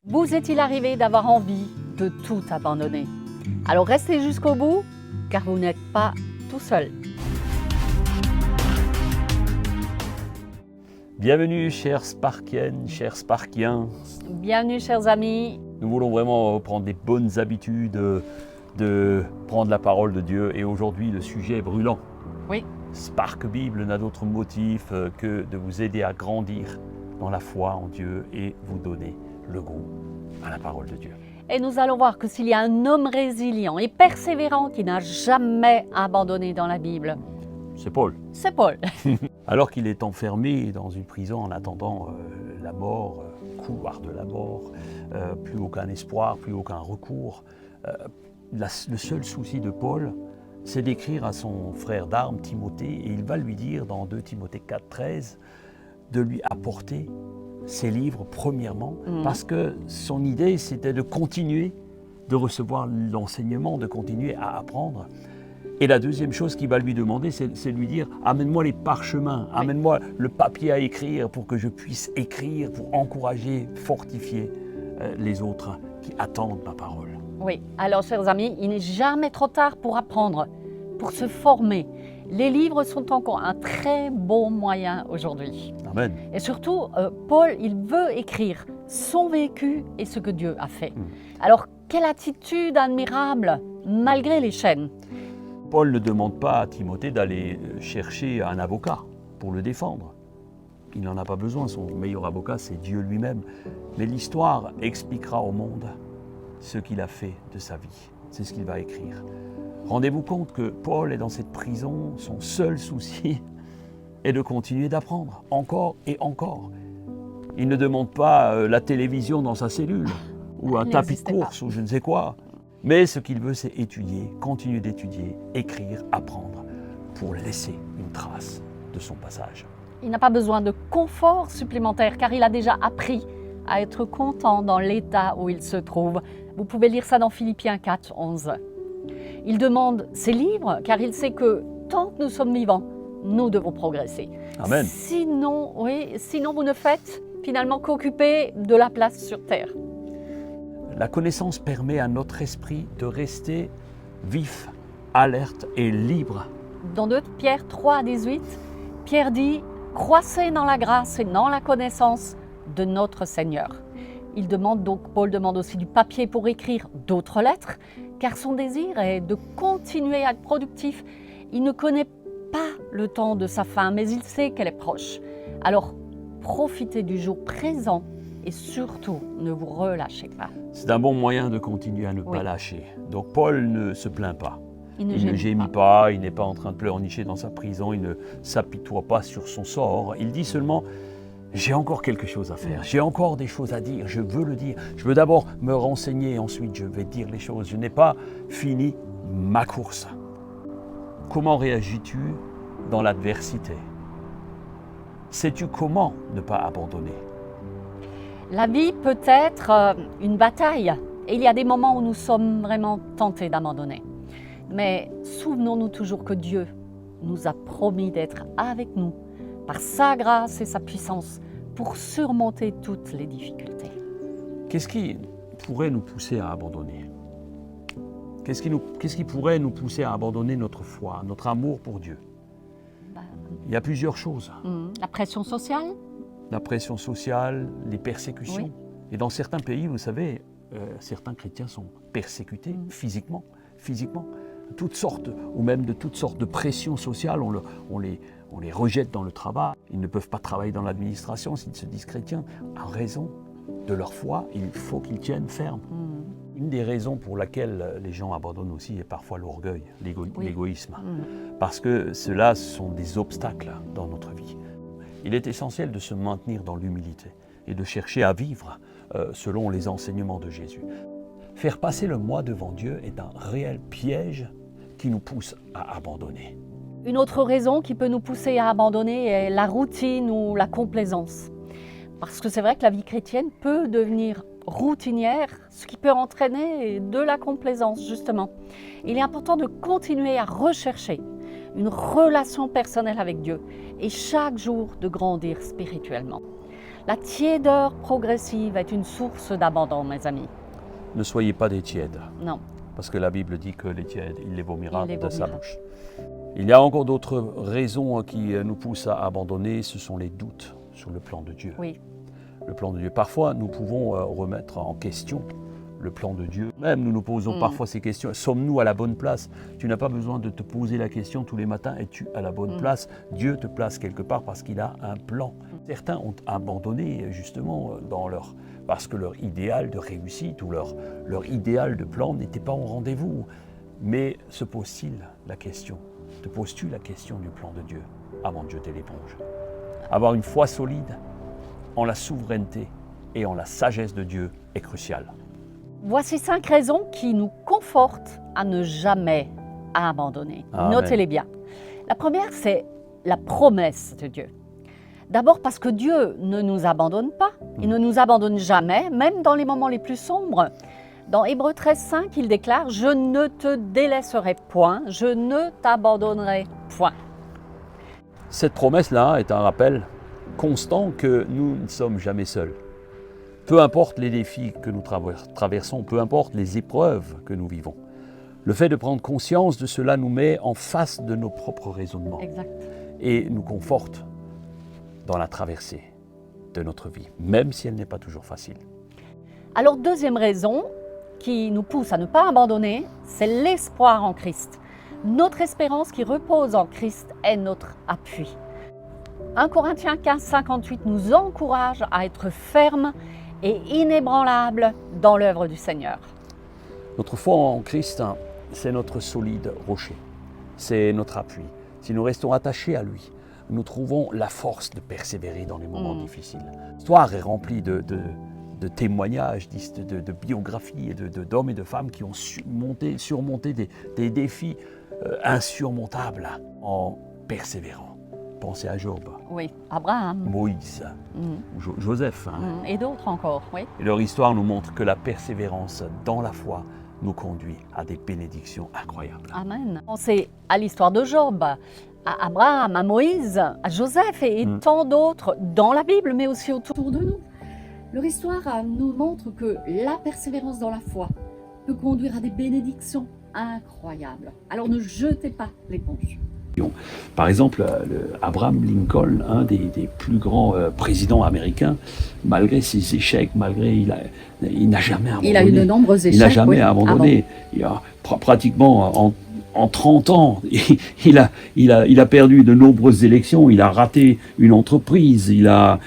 Vous est-il arrivé d'avoir envie de tout abandonner? Alors restez jusqu'au bout, car vous n'êtes pas tout seul. Bienvenue chères Sparkiennes, chers Sparkiens. Bienvenue chers amis. Nous voulons vraiment reprendre des bonnes habitudes de prendre la parole de Dieu et aujourd'hui le sujet est brûlant. Oui. Spark Bible n'a d'autre motif que de vous aider à grandir dans la foi en Dieu et vous donner le goût à la parole de Dieu. Et nous allons voir que s'il y a un homme résilient et persévérant qui n'a jamais abandonné dans la Bible, C'est Paul. c'est Paul. Alors qu'il est enfermé dans une prison en attendant la mort, couloir de la mort, plus aucun espoir, plus aucun recours, le seul souci de Paul, c'est d'écrire à son frère d'armes Timothée, et il va lui dire dans 2 Timothée 4,13 de lui apporter ses livres premièrement, parce que son idée c'était de continuer de recevoir l'enseignement, de continuer à apprendre. Et la deuxième chose qu'il va lui demander, c'est de lui dire « Amène-moi les parchemins, amène-moi le papier à écrire pour que je puisse écrire, pour encourager, fortifier les autres qui attendent ma parole. » Oui, alors chers amis, il n'est jamais trop tard pour apprendre, pour se former. Les livres sont encore un très bon moyen aujourd'hui. Amen. Et surtout, Paul, il veut écrire son vécu et ce que Dieu a fait. Alors, quelle attitude admirable, malgré les chaînes. Paul ne demande pas à Timothée d'aller chercher un avocat pour le défendre. Il n'en a pas besoin, son meilleur avocat c'est Dieu lui-même. Mais l'histoire expliquera au monde ce qu'il a fait de sa vie. C'est ce qu'il va écrire. Rendez-vous compte que Paul est dans cette prison, son seul souci est de continuer d'apprendre, encore et encore. Il ne demande pas la télévision dans sa cellule, ou un tapis de course, ou je ne sais quoi. Mais ce qu'il veut, c'est étudier, continuer d'étudier, écrire, apprendre, pour laisser une trace de son passage. Il n'a pas besoin de confort supplémentaire, car il a déjà appris à être content dans l'état où il se trouve. Vous pouvez lire ça dans Philippiens 4, 11. Il demande ses livres, car il sait que tant que nous sommes vivants, nous devons progresser. Amen. Sinon vous ne faites finalement qu'occuper de la place sur terre. La connaissance permet à notre esprit de rester vif, alerte et libre. Dans 2 Pierre 3, 18, Pierre dit « Croissez dans la grâce et dans la connaissance de notre Seigneur ». Paul demande aussi du papier pour écrire d'autres lettres, car son désir est de continuer à être productif. Il ne connaît pas le temps de sa fin, mais il sait qu'elle est proche. Alors, profitez du jour présent et surtout, ne vous relâchez pas. C'est un bon moyen de continuer à ne pas lâcher. Donc Paul ne se plaint pas. Il ne gémit pas, il n'est pas en train de pleurnicher dans sa prison, il ne s'apitoie pas sur son sort. Il dit seulement « J'ai encore quelque chose à faire, j'ai encore des choses à dire, je veux le dire. Je veux d'abord me renseigner et ensuite je vais dire les choses. Je n'ai pas fini ma course. » Comment réagis-tu dans l'adversité? Sais-tu comment ne pas abandonner? La vie peut être une bataille et il y a des moments où nous sommes vraiment tentés d'abandonner. Mais souvenons-nous toujours que Dieu nous a promis d'être avec nous par sa grâce et sa puissance pour surmonter toutes les difficultés. Qu'est-ce qui pourrait nous pousser à abandonner? Qu'est-ce qui pourrait nous pousser à abandonner notre foi, notre amour pour Dieu? Il y a plusieurs choses. La pression sociale? La pression sociale, les persécutions. Oui. Et dans certains pays, vous savez, certains chrétiens sont persécutés physiquement, toutes sortes, ou même de toutes sortes de pressions sociales. On les rejette dans le travail. Ils ne peuvent pas travailler dans l'administration s'ils se disent chrétiens. En raison de leur foi, il faut qu'ils tiennent ferme. Une des raisons pour laquelle les gens abandonnent aussi est parfois l'orgueil, l'égoïsme. Parce que ceux-là sont des obstacles dans notre vie. Il est essentiel de se maintenir dans l'humilité et de chercher à vivre selon les enseignements de Jésus. Faire passer le moi devant Dieu est un réel piège qui nous pousse à abandonner. Une autre raison qui peut nous pousser à abandonner est la routine ou la complaisance. Parce que c'est vrai que la vie chrétienne peut devenir routinière, ce qui peut entraîner de la complaisance, justement. Il est important de continuer à rechercher une relation personnelle avec Dieu et chaque jour de grandir spirituellement. La tiédeur progressive est une source d'abandon, mes amis. Ne soyez pas des tièdes, Non. parce que la Bible dit que les tièdes, il les vomira Il les de sa vomira. bouche. Il y a encore d'autres raisons qui nous poussent à abandonner, ce sont les doutes sur le plan de Dieu. Oui. Le plan de Dieu. Parfois, nous pouvons remettre en question le plan de Dieu. Même nous nous posons parfois ces questions. Sommes-nous à la bonne place? Tu n'as pas besoin de te poser la question tous les matins. Es-tu à la bonne place? Dieu te place quelque part parce qu'il a un plan. Certains ont abandonné justement parce que leur idéal de réussite ou leur idéal de plan n'était pas au rendez-vous. Mais se pose-t-il la question? Te poses-tu la question du plan de Dieu avant de jeter l'éponge? Avoir une foi solide en la souveraineté et en la sagesse de Dieu est crucial. Voici 5 raisons qui nous confortent à ne jamais abandonner. Amen. Notez-les bien. La première, c'est la promesse de Dieu. D'abord parce que Dieu ne nous abandonne pas, il ne nous abandonne jamais, même dans les moments les plus sombres. Dans Hébreux 13,5, il déclare « Je ne te délaisserai point, je ne t'abandonnerai point ». Cette promesse-là est un rappel constant que nous ne sommes jamais seuls. Peu importe les défis que nous traversons, peu importe les épreuves que nous vivons. Le fait de prendre conscience de cela nous met en face de nos propres raisonnements Exact. et nous conforte dans la traversée de notre vie, même si elle n'est pas toujours facile. Alors, deuxième raison qui nous pousse à ne pas abandonner, c'est l'espoir en Christ. Notre espérance qui repose en Christ est notre appui. 1 Corinthiens 15, 58 nous encourage à être fermes et inébranlables dans l'œuvre du Seigneur. Notre foi en Christ, c'est notre solide rocher, c'est notre appui. Si nous restons attachés à lui, nous trouvons la force de persévérer dans les moments difficiles. L'histoire est remplie de témoignages, de biographies, d'hommes et de femmes qui ont surmonté des défis insurmontables en persévérant. Pensez à Job, Oui, Abraham Moïse, Joseph. et d'autres encore, oui. Et leur histoire nous montre que la persévérance dans la foi nous conduit à des bénédictions incroyables. Amen. Pensez à l'histoire de Job, à Abraham, à Moïse, à Joseph et tant d'autres dans la Bible, mais aussi autour de nous. Leur histoire nous montre que la persévérance dans la foi peut conduire à des bénédictions incroyables. Alors ne jetez pas l'éponge. Par exemple, Abraham Lincoln, un des plus grands présidents américains, malgré ses échecs, il n'a jamais abandonné. Il a eu de nombreux échecs. Il n'a jamais abandonné. Il a pratiquement en 30 ans, il a perdu de nombreuses élections, il a raté une entreprise, il a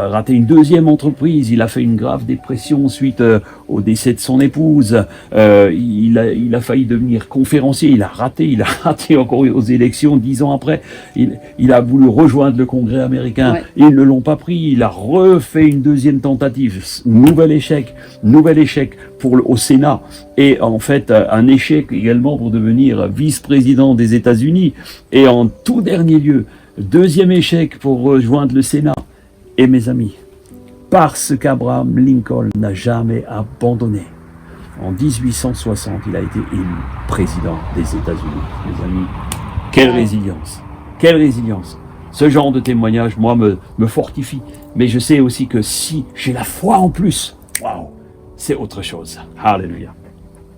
raté une deuxième entreprise, il a fait une grave dépression suite au décès de son épouse, il a failli devenir conférencier, il a raté encore aux élections 10 ans après, il a voulu rejoindre le Congrès américain, Ouais. Ils ne l'ont pas pris, il a refait une deuxième tentative, nouvel échec au Sénat, et en fait un échec également pour devenir vice-président des États-Unis, et en tout dernier lieu, deuxième échec pour rejoindre le Sénat. Et mes amis, parce qu'Abraham Lincoln n'a jamais abandonné, en 1860, il a été élu président des États-Unis. Mes amis, quelle résilience, quelle résilience. Ce genre de témoignage, moi, me fortifie. Mais je sais aussi que si j'ai la foi en plus, waouh, c'est autre chose. Alléluia.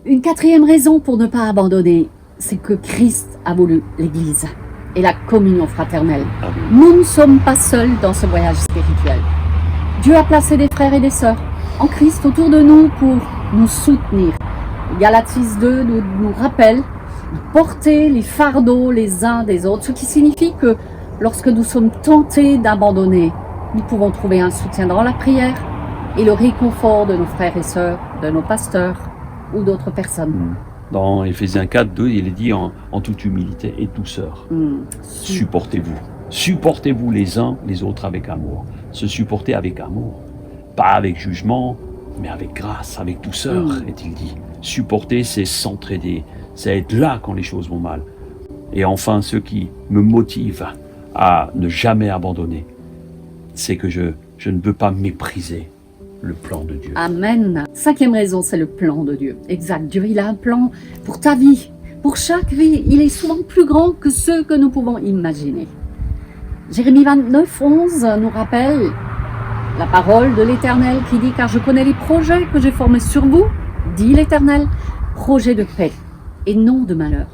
Une quatrième raison pour ne pas abandonner, c'est que Christ a voulu l'Église et la communion fraternelle. Amen. Nous ne sommes pas seuls dans ce voyage spirituel. Dieu a placé des frères et des sœurs en Christ autour de nous pour nous soutenir. Galates 6.2 nous rappelle de porter les fardeaux les uns des autres, ce qui signifie que lorsque nous sommes tentés d'abandonner, nous pouvons trouver un soutien dans la prière et le réconfort de nos frères et sœurs, de nos pasteurs ou d'autres personnes. Dans Éphésiens 4.2, il est dit en toute humilité et douceur. Supportez-vous. Supportez-vous les uns les autres avec amour. Se supporter avec amour. Pas avec jugement, mais avec grâce, avec douceur, est-il dit. Supporter, c'est s'entraider. C'est être là quand les choses vont mal. Et enfin, ce qui me motive à ne jamais abandonner, c'est que je ne veux pas mépriser le plan de Dieu. Amen. Cinquième raison, c'est le plan de Dieu. Exact. Dieu, il a un plan pour ta vie, pour chaque vie. Il est souvent plus grand que ce que nous pouvons imaginer. Jérémie 29, 11 nous rappelle la parole de l'Éternel qui dit « Car je connais les projets que j'ai formés sur vous, dit l'Éternel, projets de paix et non de malheur,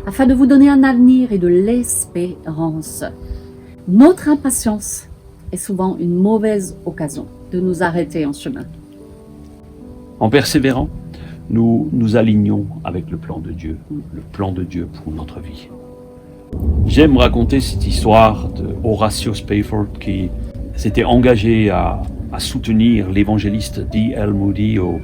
afin de vous donner un avenir et de l'espérance. » Notre impatience est souvent une mauvaise occasion de nous arrêter en chemin. En persévérant, nous nous alignons avec le plan de Dieu pour notre vie. J'aime raconter cette histoire de Horatio Spafford qui s'était engagé à soutenir l'évangéliste D.L. Moody au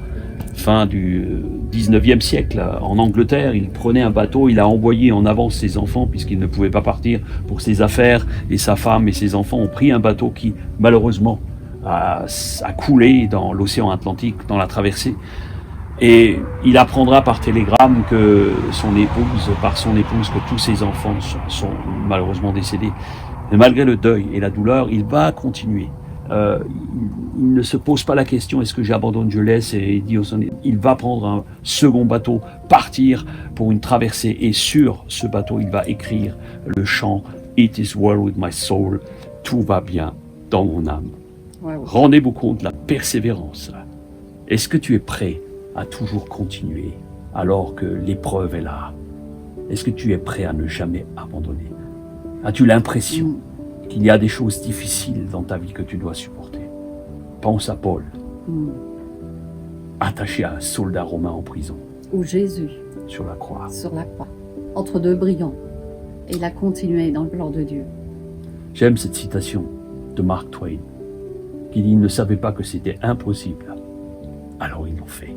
fin du 19e siècle. En Angleterre, il prenait un bateau, il a envoyé en avance ses enfants puisqu'il ne pouvait pas partir pour ses affaires, et sa femme et ses enfants ont pris un bateau qui malheureusement a coulé dans l'océan Atlantique, dans la traversée. Et il apprendra par télégramme par son épouse, que tous ses enfants sont malheureusement décédés. Mais malgré le deuil et la douleur, il va continuer. Il ne se pose pas la question, est-ce que j'abandonne, je laisse, et il va prendre un second bateau, partir pour une traversée, et sur ce bateau, il va écrire le chant « It is well with my soul », tout va bien dans mon âme. Wow. Rendez-vous compte de la persévérance. Est-ce que tu es prêt à toujours continuer alors que l'épreuve est là? Est-ce que tu es prêt à ne jamais abandonner? As-tu l'impression qu'il y a des choses difficiles dans ta vie que tu dois supporter? Pense à Paul, attaché à un soldat romain en prison. Ou Jésus, sur la croix, entre deux brigands. Et il a continué dans le plan de Dieu. J'aime cette citation de Mark Twain qui dit « Ils ne savaient pas que c'était impossible, alors ils l'ont fait. »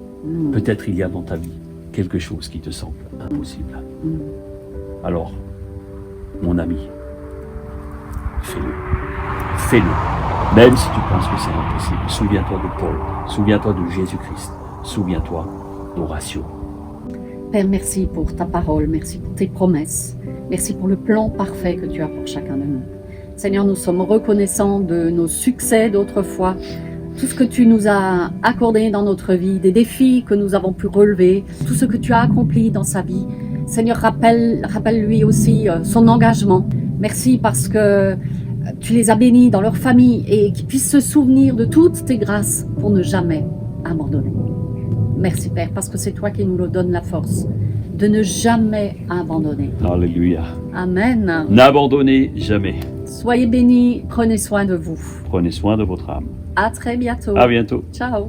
Peut-être il y a dans ta vie quelque chose qui te semble impossible. Alors, mon ami, fais-le. Fais-le. Même si tu penses que c'est impossible. Souviens-toi de Paul. Souviens-toi de Jésus-Christ. Souviens-toi d'Horatio. Père, merci pour ta parole. Merci pour tes promesses. Merci pour le plan parfait que tu as pour chacun de nous. Seigneur, nous sommes reconnaissants de nos succès d'autrefois, tout ce que tu nous as accordé dans notre vie, des défis que nous avons pu relever, tout ce que tu as accompli dans sa vie. Seigneur, rappelle-lui aussi son engagement. Merci parce que tu les as bénis dans leur famille et qu'ils puissent se souvenir de toutes tes grâces pour ne jamais abandonner. Merci Père, parce que c'est toi qui nous donne la force de ne jamais abandonner. Alléluia. Amen. N'abandonnez jamais. Soyez bénis, prenez soin de vous. Prenez soin de votre âme. À très bientôt. À bientôt. Ciao.